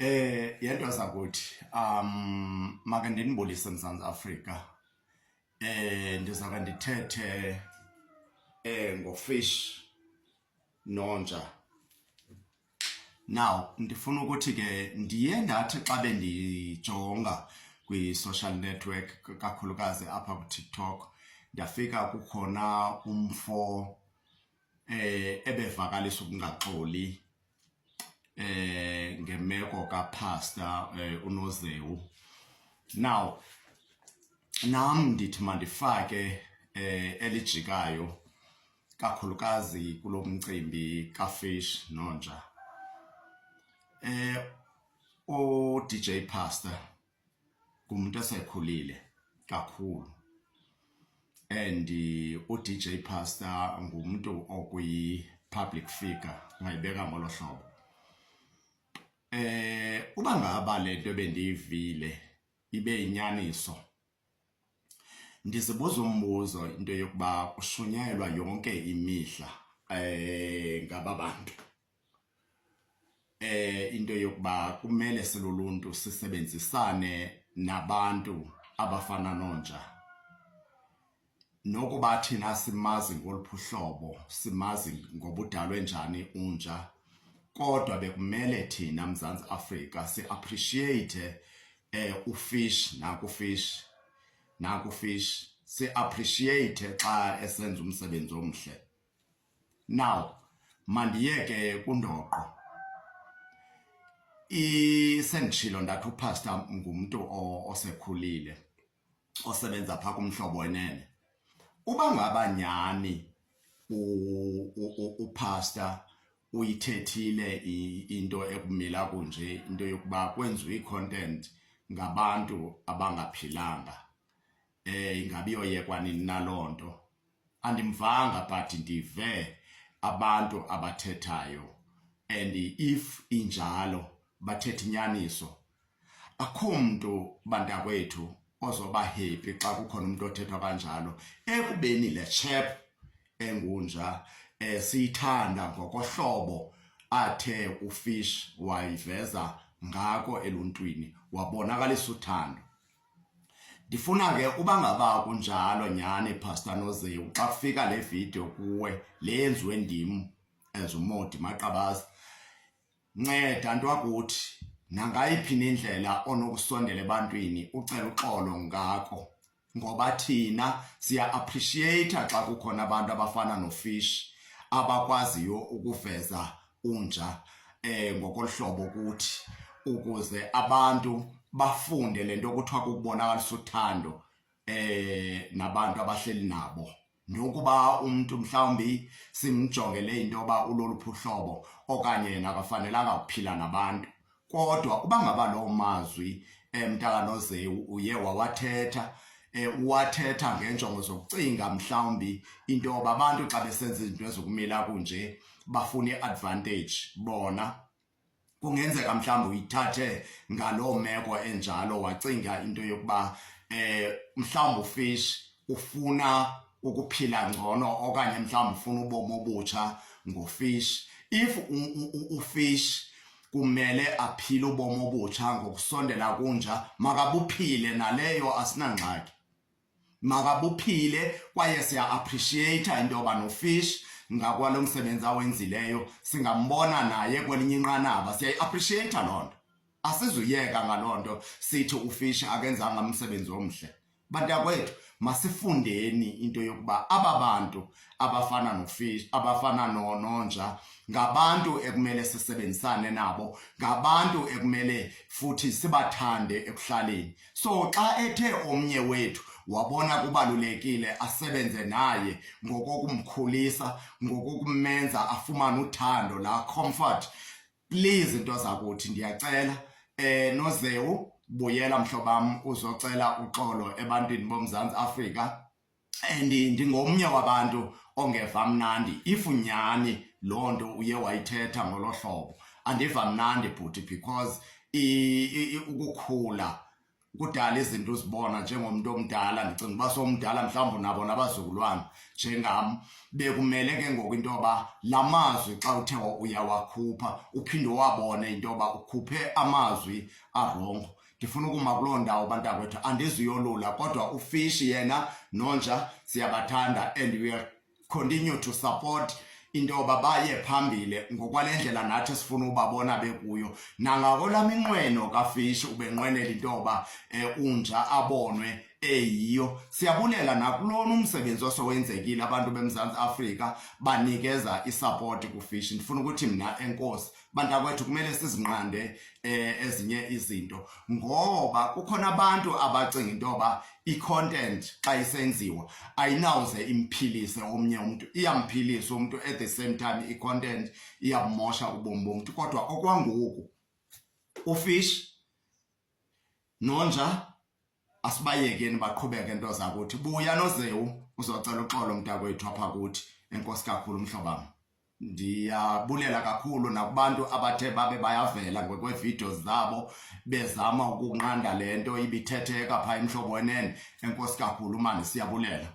Yento zakuthi make ndinibulise Mzantsi Afrika. Ndizake ndithethe ngofish nonja. Now ndifuna ukuthi ke ndiye ndathi xa bendijonga kwi-social network kakhulukazi apha ku-TikTok ndafika kukhona umfo ebevakalisa ukungaxoli ngemeko kaPastor uNozewu. Now nam ndithi mandifake elijikayo kakhulukazi kulo mcimbi kafish nonja. DJ Pastor kumuntu esekhulile kakhulu and DJ Pastor ngumuntu okuyi-public figure ungayibeka ngolo hlobo. Uba ngaba lento bendiyivile ibe inyaniso, ndizibuza umbuzo into yokuba kushunyayelwa yonke imihla ngaba bantu. Into yokuba kumele siluluntu sisebenzisane nabantu abafana nonja. Nokuba thina simazi ngoluphi uhlobo, simazi ngobudalwe njani unja, kodwa bekumele thina Mzantsi Afrika si-appreciate ufish nakufish si-appreciate xa esenza umsebenzi omhle. Now mandiyeke kundoqo. Senditshilo ndathi uPastor ngumuntu osekhulile osebenza phaa kumhlobo wenene. Uba ngaba nyani uPastor uyithethile into ekumila kunje, into yokuba kwenziwe i-content ngabantu abangaphilanga, ingabi yoyekwa nini nalonto. Andimvanga but ndive abantu abathethayo, and if injalo bathetha inyaniso, akho mntu bantakwethu ozoba happy xa kukhona umuntu othethwa kanjalo ekubeni le chap engunja siyithanda ngokohlobo athe ufish wayiveza ngako eluntwini, wabonakalisa uthando. Ndifuna ke uba ngaba kunjalo nyani Pastor Nozewu, xa kufika le video kuwe le yenziwe ndim as uModi Maqabaza, nceda ntwakuthi nangayiphi indlela onokusondela ebantwini ucela uxolo ngako, ngoba thina siya appreciate xa kukhona abantu abafana nofish abakwaziyo ukuveza unja ngokolhlobo kuthi, ukuze abantu bafunde lento kuthiwa kukubonakalisa uthando nabantu abahleli nabo. Nokuba umuntu mhlawumbi simjongele into yoba uloluphi uhlobo okanye yena akafanelanga ukuphila nabantu, kodwa uba ngaba loo mazwi mntakaNozewu uye wathetha ngenjongo zokucinga mhlawumbi into yoba abantu xa besenza izinto ezokumila kunje bafuna i-advantage bona, kungenzeka mhlawumbi uyithathe ngaloo meko enjalo wacinga into yokuba mhlawumbi ufish ufuna ukuphila ngcono okanye mhlawumbi ufuna ubomi obutsha ngofish. If ufish kumele aphile ubomi obutsha ngokusondela kunja, makabuphile, naleyo asinangxaki. Makabuphile kwaye siya-appreciate into yoba nofish ngakwalo msebenzi awenzileyo singambona naye kwelinye inqanaba, siyayi-appreciate loo nto. Asizuyeka ngaloo nto sithi ufish akenzanga umsebenzi omhle. Bantakwethu, masifundeni into yokuba aba bantu abafana nofish, abafana nonja, ngabantu ekumele sisebenzisane nabo, ngabantu ekumele futhi sibathande ekuhlaleni. So xa ethe omnye wethu wabona kubalulekile asebenze naye ngokokumkhulisa, ngokokumenza afumane uthando, la comfort, please into zakuthi ndiyacela Nozewu, buyela mhlobam uzocela uxolo ebantwini boMzantsi Afrika. And ndingomnye wabantu ongeva mnandi if nyani loo nto uye wayithetha ngolo hlobo. Andiva mnandi bhuti because ukukhula kudala izinto uzibona njengomuntu omdala ndicinga uba somdala mhlawumbe nabo nabazukulwana njengam bekumele ke ngoku into yoba la mazwi xa uthe uyawakhupha uphinde wabone into yoba ukhuphe amazwi arongo. Ndifuna ukuma kuloo ndawo bantakwethu andizuyolula kodwa uFish yena Nonja siyabathanda and we will continue to support into yoba baye phambile ngokwale ndlela nathi sifuna ubabona bekuyo nangakolami inqweno kaFish ubenqwenela into yoba unja abonwe eyiyo. Siyabulela nakulona umsebenzi osowenzekile abantu beMzantsi Afrika banikeza isupport kuFish. Ndifuna ukuthi mina enkosi bantakwethu kumele sizinqande ezinye izinto ngoba kukhona abantu abacinga into yoba i-content xa isenziwa ayinawuze imphilise omnye umuntu, iyamphilisa umuntu at the same time i-content iyabumosha ubomi bomntu. Kodwa okwangoku uFish Nonja asibayekeni baqhubeke into zakuthi. Buya noZewu uzocela uxolo mntakwethu apha kuthi. Enkosi kakhulu mhlobam. Ndiyabulela kakhulu nakubantu abathe babe bayavela ngokwevideos zabo bezama ukunqanda lento ibithetheka pha emhlobo wenene. Enkosi kakhulu manje siyabulela.